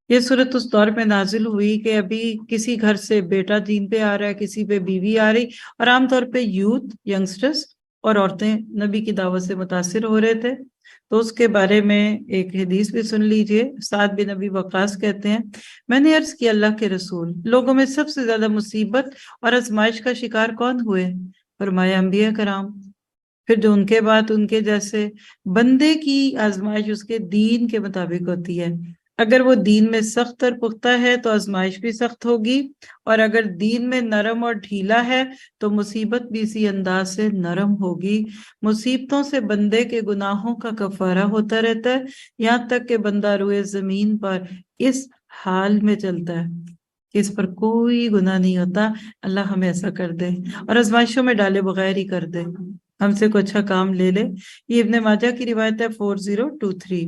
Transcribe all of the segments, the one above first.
یہ صورت اس دور میں نازل ہوئی کہ ابھی کسی گھر سے بیٹا دین پہ آ رہا ہے، کسی پہ بیوی آ رہی، اور عام طور پہ یوتھ، ینگسٹرز اور عورتیں نبی کی دعوت سے متاثر ہو رہے تھے۔ تو اس کے بارے میں ایک حدیث بھی سن لیجئے۔ سعد بن ابی وقاص کہتے ہیں، میں نے عرض کیا اللہ کے رسول، لوگوں میں سب سے زیادہ مصیبت اور آزمائش کا شکار کون ہوئے؟ فرمایا انبیاء کرام، پھر جو ان کے بعد ان کے جیسے۔ بندے کی آزمائش اس کے دین کے مطابق ہوتی ہے، اگر وہ دین میں سخت اور پختہ ہے تو آزمائش بھی سخت ہوگی، اور اگر دین میں نرم اور ڈھیلا ہے تو مصیبت بھی اسی انداز سے نرم ہوگی۔ مصیبتوں سے بندے کے گناہوں کا کفارہ ہوتا رہتا ہے، یہاں تک کہ بندہ روئے زمین پر اس حال میں چلتا ہے کہ اس پر کوئی گناہ نہیں ہوتا۔ اللہ ہمیں ایسا کر دے اور آزمائشوں میں ڈالے بغیر ہی کر دے، ہم سے کوئی اچھا کام لے لے۔ یہ ابن ماجہ کی روایت ہے 4023۔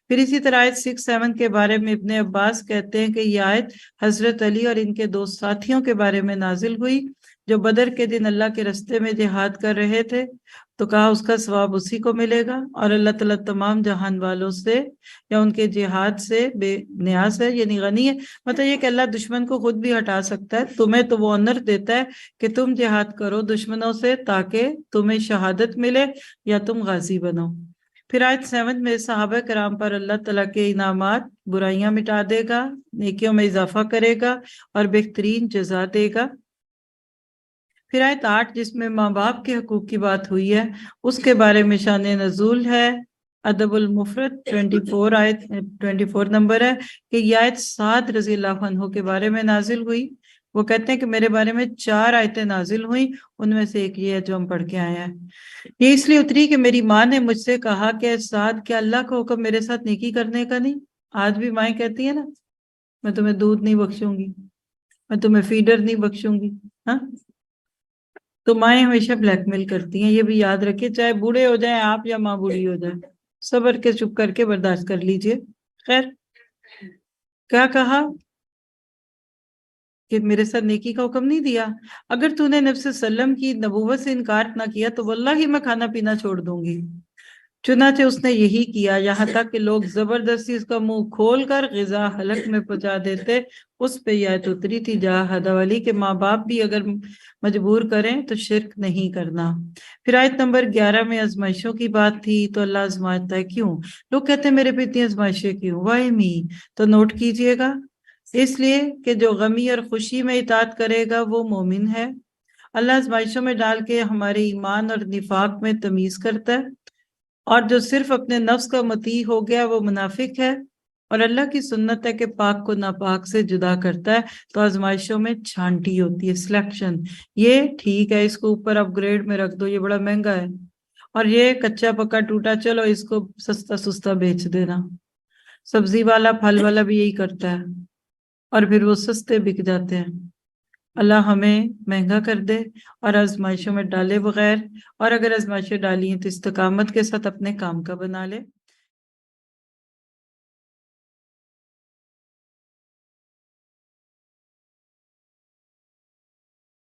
پھر اسی طرح آیت 6-7 کے بارے میں ابن عباس کہتے ہیں کہ یہ آیت حضرت علی اور ان کے دو ساتھیوں کے بارے میں نازل ہوئی جو بدر کے دن اللہ کے رستے میں جہاد کر رہے تھے، تو کہا اس کا ثواب اسی کو ملے گا، اور اللہ تعالیٰ تمام جہان والوں سے یا ان کے جہاد سے بے نیاز ہے، یعنی غنی ہے۔ مطلب یہ کہ اللہ دشمن کو خود بھی ہٹا سکتا ہے، تمہیں تو وہ آنر دیتا ہے کہ تم جہاد کرو دشمنوں سے تاکہ تمہیں شہادت ملے یا تم غازی بنو۔ پھر آیت 7 میں صحابہ کرام پر اللہ تعالیٰ کے انعامات، برائیاں مٹا دے گا، نیکیوں میں اضافہ کرے گا اور بہترین جزا دے گا۔ پھر آیت 8 جس میں ماں باپ کے حقوق کی بات ہوئی ہے، اس کے بارے میں شان نزول ہے ادب المفرد 24 آیت 24 نمبر ہے کہ یہ آیت سعد رضی اللہ عنہ کے بارے میں نازل ہوئی۔ وہ کہتے ہیں کہ میرے بارے میں 4 آیتیں نازل ہوئیں، ان میں سے ایک یہ ہے جو ہم پڑھ کے آئے ہیں۔ یہ اس لیے اتری کہ میری ماں نے مجھ سے کہا کہ سعد، کیا اللہ کا حکم میرے ساتھ نیکی کرنے کا نہیں؟ آج بھی مائیں کہتی ہیں نا، میں تمہیں دودھ نہیں بخشوں گی، میں تمہیں فیڈر نہیں بخشوں گی۔ ہاں، تو مائیں ہمیشہ بلیک میل کرتی ہیں، یہ بھی یاد رکھیں، چاہے بوڑھے ہو جائیں آپ یا ماں بوڑھی ہو جائے، صبر کے چپ کر کے برداشت کر لیجئے۔ خیر، کیا کہا کہ میرے ساتھ نیکی کا حکم نہیں دیا؟ اگر تو نے نبی صلی اللہ علیہ وسلم کی نبوت سے انکار نہ کیا تو واللہ میں کھانا پینا چھوڑ دوں گی۔ چنانچہ اس نے یہی کیا، یہاں تک کہ لوگ زبردستی اس کا منہ کھول کر غذا حلق میں پہنچا دیتے۔ اس پہ یہ آیت اتری تھی جاہد والی کہ ماں باپ بھی اگر مجبور کریں تو شرک نہیں کرنا۔ پھر آیت نمبر 11 میں آزمائشوں کی بات تھی، تو اللہ آزماتا ہے کیوں؟ لوگ کہتے ہیں میرے پہ اتنی آزمائشیں کیوں؟ وائی می؟ تو نوٹ کیجئے گا، اس لیے کہ جو غمی اور خوشی میں اطاعت کرے گا وہ مومن ہے۔ اللہ آزمائشوں میں ڈال کے ہمارے ایمان اور نفاق میں تمیز کرتا ہے، اور جو صرف اپنے نفس کا مطیع ہو گیا وہ منافق ہے، اور اللہ کی سنت ہے کہ پاک کو ناپاک سے جدا کرتا ہے۔ تو آزمائشوں میں چھانٹی ہوتی ہے، سلیکشن۔ یہ ٹھیک ہے، اس کو اوپر اپ گریڈ میں رکھ دو، یہ بڑا مہنگا ہے، اور یہ کچا پکا ٹوٹا، چلو اس کو سستا سستا بیچ دینا۔ سبزی والا، پھل والا بھی یہی کرتا ہے، اور پھر وہ سستے بک جاتے ہیں۔ اللہ ہمیں مہنگا کر دے اور آزمائشوں میں ڈالے بغیر، اور اگر آزمائشیں ڈالی ہیں تو استقامت کے ساتھ اپنے کام کا بنا لے۔